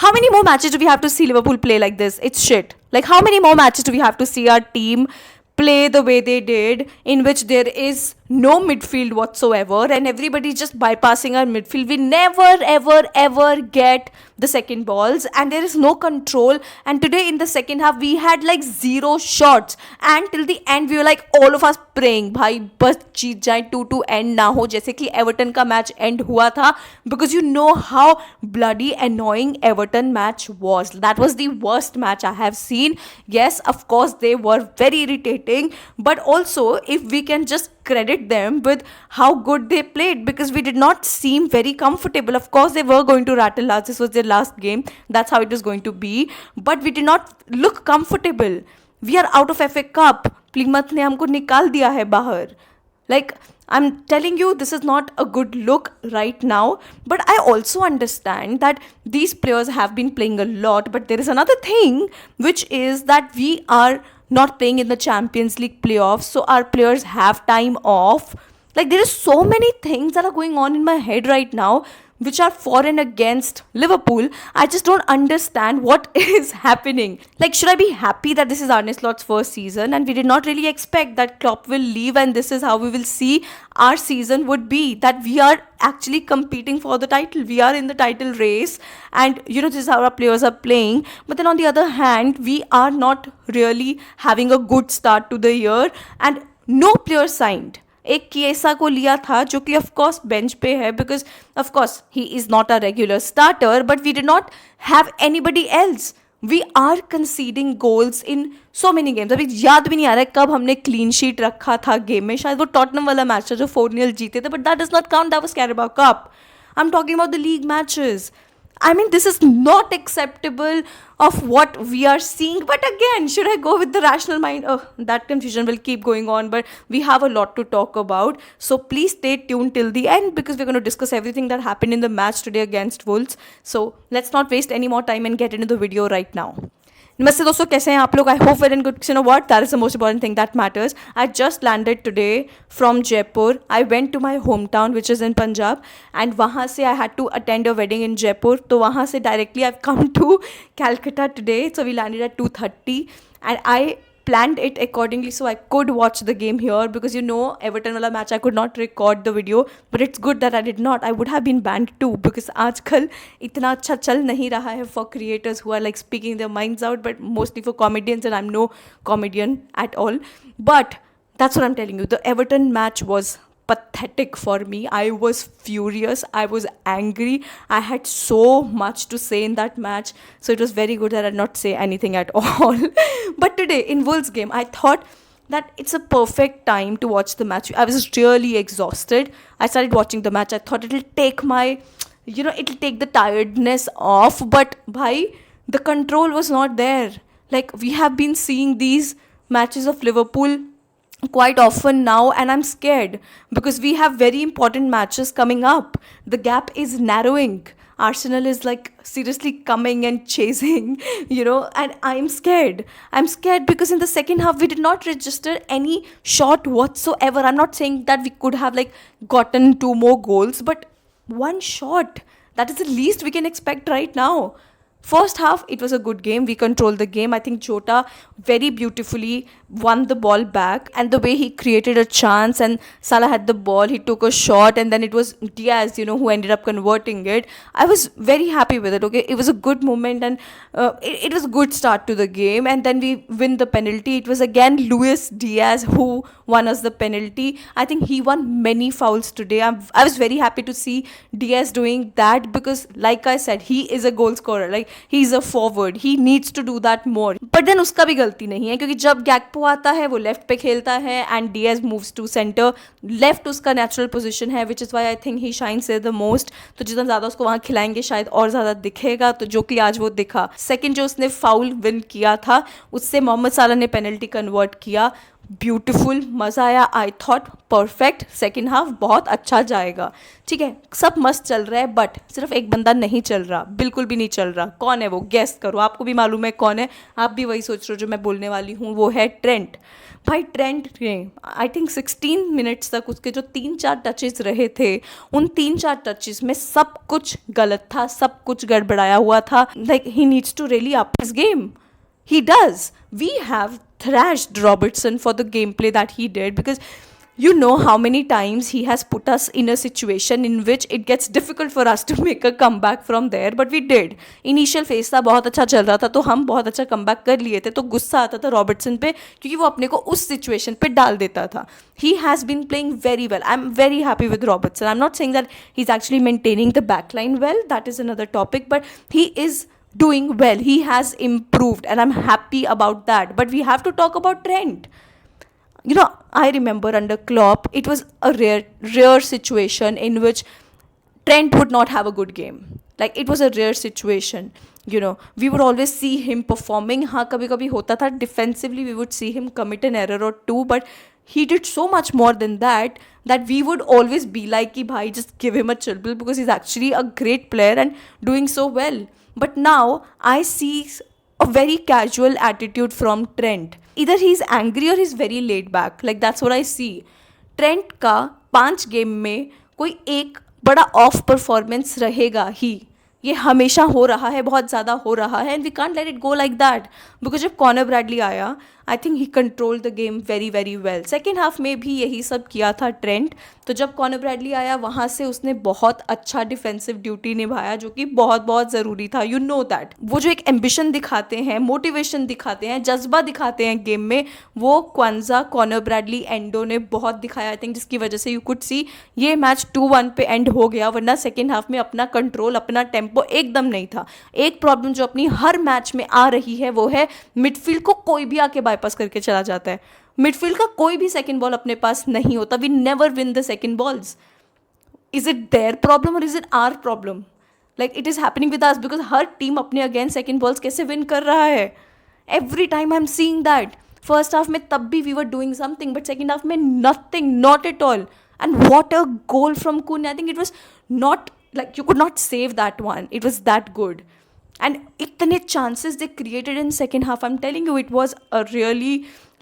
how many more matches do we have to see Liverpool play like this? It's shit. Like, how many more matches do we have to see our team play the way they did, in which there is no midfield whatsoever and everybody's just bypassing our midfield? We never ever get the second balls and there is no control. And today in the second half we had like 0 shots, and till the end we were like all of us praying भाई बस जीत जाए, 2-2 and ना हो जैसे कि Everton का match and हुआ था, because you know how bloody annoying Everton match was. That was the worst match I have seen. Yes, of course they were very irritating, but also if we can just credit them with how good they played, because we did not seem very comfortable. Of course they were going to rattle us, this was their last game, that's how it was going to be, but we did not look comfortable. We are out of FA Cup, प्लीमथ ने हमको निकाल दिया है बाहर. Like, I'm telling you, this is not a good look right now. But I also understand that these players have been playing a lot. But there is another thing, which is that we are not playing in the Champions League playoffs. So our players have time off. Like, there is so many things that are going on in my head right now, which are for and against Liverpool. I just don't understand what is happening. Like, should I be happy that this is Arne Slot's first season and we did not really expect that Klopp will leave and this is how we will see our season would be, that we are actually competing for the title, we are in the title race, and this is how our players are playing. But then on the other hand, we are not really having a good start to the year and no player signed. एक किएसा को लिया था जो कि of course bench पे है, because of course he is not a regular starter, but we did not have anybody else. We are conceding goals in so many games. अभी याद भी नहीं आ रहा है कब हमने क्लीन शीट रखा था गेम में, शायद वो टॉटनम वाला मैच था जो 4-0 जीते थे, but that does not count, that was कैरेबाओ cup. I am talking about the league matches. I mean, this is not acceptable of what we are seeing. But again, should I go with the rational mind? Oh, that confusion will keep going on, but we have a lot to talk about. So please stay tuned till the end, because we're going to discuss everything that happened in the match today against Wolves. So let's not waste any more time and get into the video right now. नमस्ते दोस्तों, कैसे हैं आप लोग? I hope very good. You know what, that is the most important thing that matters. I just landed today from Jaipur. I went to my home town which is in Punjab, and वहाँ से I had to attend a wedding in Jaipur. तो वहाँ से directly I came to Calcutta today. So we landed at 2:30 and I planned it accordingly so I could watch the game here, because Everton wala match I could not record the video, but it's good that I did not. I would have been banned too, because आजकल इतना अच्छा चल नहीं रहा है for creators who are like speaking their minds out, but mostly for comedians, and I'm no comedian at all. But that's what I'm telling you. The Everton match was pathetic for me. I was furious, I was angry, I had so much to say in that match, so it was very good that I did not say anything at all. But today in Wolves game, I thought that it's a perfect time to watch the match. I was really exhausted. I started watching the match. I thought it'll take my, it'll take the tiredness off, but bhai, the control was not there. Like, we have been seeing these matches of Liverpool quite often now, and I'm scared because we have very important matches coming up. The gap is narrowing. Arsenal is like seriously coming and chasing, and I'm scared. I'm scared because in the second half we did not register any shot whatsoever. I'm not saying that we could have like gotten 2 more goals, but one shot, that is the least we can expect right now. First half, it was a good game. We controlled the game. I think Jota very beautifully won the ball back, and the way he created a chance and Salah had the ball, he took a shot, and then it was Diaz, who ended up converting it. I was very happy with it, okay? It was a good moment, and it was a good start to the game, and then we win the penalty. It was again Luis Diaz who won us the penalty. I think he won many fouls today. I was very happy to see Diaz doing that, because like I said, he is a goal scorer. Like, he is a forward. He needs to do that more. But then उसका भी गलती नहीं है, क्योंकि जब गैक्पो आता है वो लेफ्ट पे खेलता है and Diaz moves to center. Left उसका नेचुरल पोजीशन है, which is why I think he shines the most. तो जितना ज़्यादा उसको वहाँ खिलाएंगे शायद और ज़्यादा दिखेगा, तो जो कि आज वो दिखा. सेकेंड जो उसने फाउल विन किया था, उससे मोहम्मद साला ने पेनल्टी कन्वर्ट किया. ब्यूटीफुल, मज़ा आया। I thought perfect, second half बहुत अच्छा जाएगा। ठीक है, सब मस्त चल रहा है, बट सिर्फ एक बंदा नहीं चल रहा, बिल्कुल भी नहीं चल रहा। कौन है वो? गेस करो, आपको भी मालूम है कौन है, आप भी वही सोच रहे हो जो मैं बोलने वाली हूँ। वो है ट्रेंट। भाई ट्रेंट ने आई थिंक 16 मिनट्स तक उसके जो 3-4 टचेस रहे थे, उन 3-4 टचेस में सब कुछ गलत था, सब कुछ गड़बड़ाया हुआ था। Like he needs to really up his game. He does. We have thrashed Robertson for the gameplay that he did, because you know how many times he has put us in a situation in which it gets difficult for us to make a comeback from there, but we did. Initial phase था, बहुत अच्छा चल रहा था, तो हम बहुत अच्छा comeback कर लिए थे, तो गुस्सा आता था रॉबर्टसन पे क्योंकि वो अपने को उस situation पे डाल देता था. He has been playing very well. I'm very happy with Robertson. I'm not saying that he's actually maintaining the backline well. That is another topic, but he is doing well. He has improved, and I'm happy about that. But we have to talk about Trent. You know, I remember under Klopp, it was a rare situation in which Trent would not have a good game. Like, it was a rare situation. You know, we would always see him performing. हाँ, कभी कभी होता था defensively we would see him commit an error or two, but he did so much more than that, that we would always be like कि भाई just give him a chill pill, because he's actually a great player and doing so well. But now I see a very casual attitude from Trent. Either he's angry or he's very laid back. Like, that's what I see. Trent का 5 game में कोई एक बड़ा of performance रहेगा ही. ये हमेशा हो रहा है, बहुत ज़्यादा हो रहा है, and we can't let it go like that. Because जब कॉनर ब्रैडली आया, I think he control the game very very well. Second half में भी यही सब किया था ट्रेंट. तो जब कॉनर ब्रैडली आया, वहाँ से उसने बहुत अच्छा डिफेंसिव ड्यूटी निभाया, जो कि बहुत बहुत ज़रूरी था. यू नो दैट वो जो एक एम्बिशन दिखाते हैं, मोटिवेशन दिखाते हैं, जज्बा दिखाते हैं गेम में, वो क्वांजा, कॉनर ब्रैडली, एंडो ने बहुत दिखाया. आई थिंक जिसकी वजह से यू कुड सी ये मैच 2-1 पे एंड हो गया. वरना सेकेंड हाफ में अपना कंट्रोल, अपना टेम्पो एकदम नहीं था. एक प्रॉब्लम जो अपनी हर मैच में आ रही है वो है मिडफील्ड को कोई भी आके बाईपास करके चला जाता है. मिडफील्ड का कोई भी सेकंड बॉल अपने पास नहीं होता. We never win the second balls. Is it their problem और is it our problem? Like it is happening with us, because हर टीम अपने अगेंस्ट सेकंड बॉल्स कैसे विन कर रहा है. Every time I am seeing that. First half में तब भी we were doing something, but second half में nothing, not at all. And what a goal from Kun. I think it was not, like, you could not save that one. It was that good. And itne chances they created in second half. I'm telling you, it was a really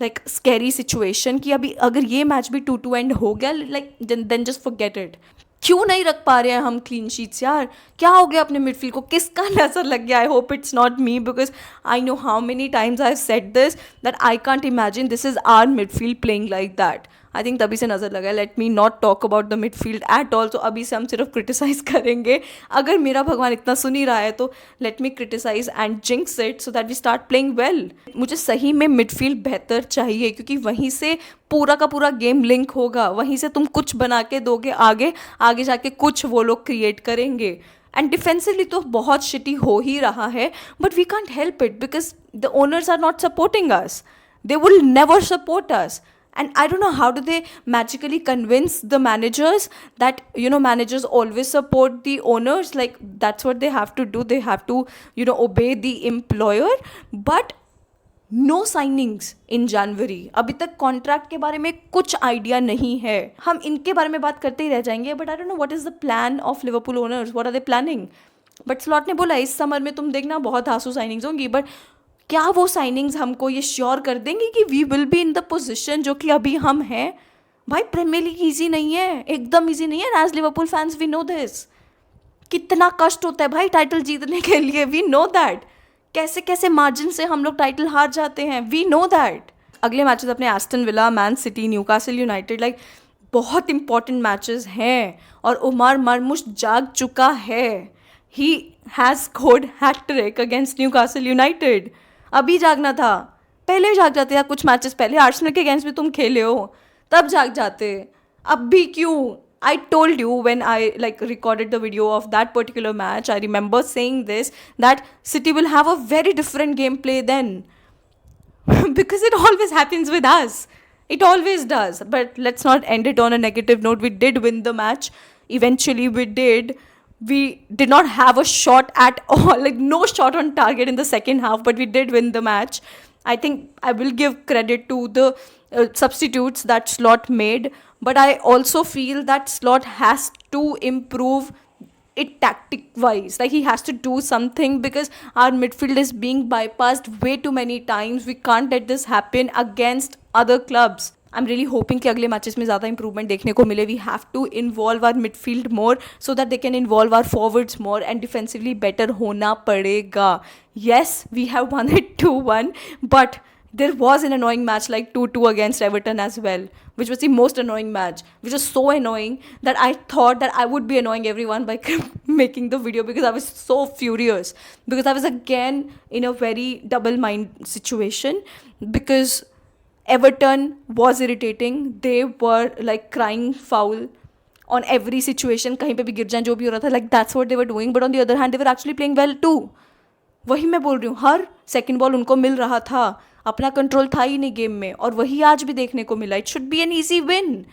like scary situation कि अभी अगर ये match भी 2-2 and हो गया, like then just forget it. क्यों नहीं रख पा रहे हैं हम क्लीन शीट्स यार? क्या हो गया अपने मिडफील्ड को? किसका नजर लग गया? I hope it's not me, because I know how many times I have said this, that I can't imagine this is our midfield playing like that. I think तभी से नज़र लगा. Let me not talk about the midfield at all. तो अभी से हम सिर्फ criticise करेंगे. अगर मेरा भगवान इतना सुन ही रहा है तो let me criticise and jinx it so that we start playing well. मुझे सही में मिडफील्ड बेहतर चाहिए, क्योंकि वहीं से पूरा का पूरा गेम लिंक होगा. वहीं से तुम कुछ बना के दोगे, आगे आगे जाके कुछ वो लोग क्रिएट करेंगे. एंड डिफेंसिवली तो बहुत शिटी हो ही रहा है, but we can't help it because the owners are not supporting us. They will never support us. And I don't know how do they magically convince the managers that, you know, managers always support the owners. Like, that's what they have to do. They have to, you know, obey the employer. But no signings in January. अभी तक contract के बारे में कुछ idea नहीं है. हम इनके बारे में बात करते ही रह जाएंगे. But I don't know what is the plan of Liverpool owners. What are they planning? But Slot ने बोला इस समर में तुम देखना बहुत आंसू साइनिंग्स होंगी. बट क्या वो साइनिंग्स हमको ये श्योर कर देंगे कि we will be in the position जो कि अभी हम हैं? भाई प्रीमियर लीग ईजी नहीं है, एकदम ईजी नहीं है. As Liverpool fans we know this. कितना कष्ट होता है भाई टाइटल जीतने के लिए. We know that. कैसे कैसे मार्जिन से हम लोग टाइटल हार जाते हैं. We know that. अगले मैचेस अपने Aston Villa, Man City, Newcastle United, like बहुत इंपॉर्टेंट मैचेस हैं. और उमर मरमुश जाग चुका है. He has scored hattrick against Newcastle United. अभी जागना था. पहले जाग जाते हैं कुछ मैचेस पहले. आर्सेनल के अगेंस्ट भी तुम खेले हो, तब जाग जाते. अब भी क्यों? I told you when I like recorded the video of that particular match, I remember saying this, that City will have a very different gameplay then. Because it always happens with us. It always does. But let's not end it on a negative note. We did win the match. Eventually we did. We did not have a shot at all. Like no shot on target in the second half, but we did win the match. I think I will give credit to the substitutes that Slot made, but I also feel that Slot has to improve it tactic wise. Like he has to do something because our midfield is being bypassed way too many times. We can't let this happen against other clubs. I'm really hoping कि अगले matches में ज़्यादा improvement देखने को मिले. We have to involve our midfield more so that they can involve our forwards more and defensively better होना पड़ेगा. Yes, we have won it 2-1, but there was an annoying match like 2-2 against Everton as well, which was the most annoying match, which was so annoying that I thought that I would be annoying everyone by making the video because I was so furious. Because I was again in a very double mind situation because Everton was irritating. They were like crying foul on every situation. कहीं पे भी गिर जाएं जो भी हो रहा था, like that's what they were doing. But on the other hand, they were actually playing well too. वही मैं बोल रही हूँ, हर सेकंड बॉल उनको मिल रहा था. अपना कंट्रोल था ही नहीं गेम में, और वही आज भी देखने को मिला. It should be an easy win.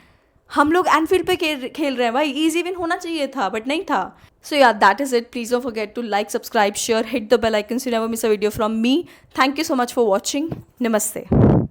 हम लोग एनफील्ड पे खेल रहे हैं भाई, ईजी विन होना चाहिए था, बट नहीं था. So yeah, that is it. Please don't forget to like, subscribe, share, hit the bell icon so you never miss a video from me. Thank you so much for watching. Namaste.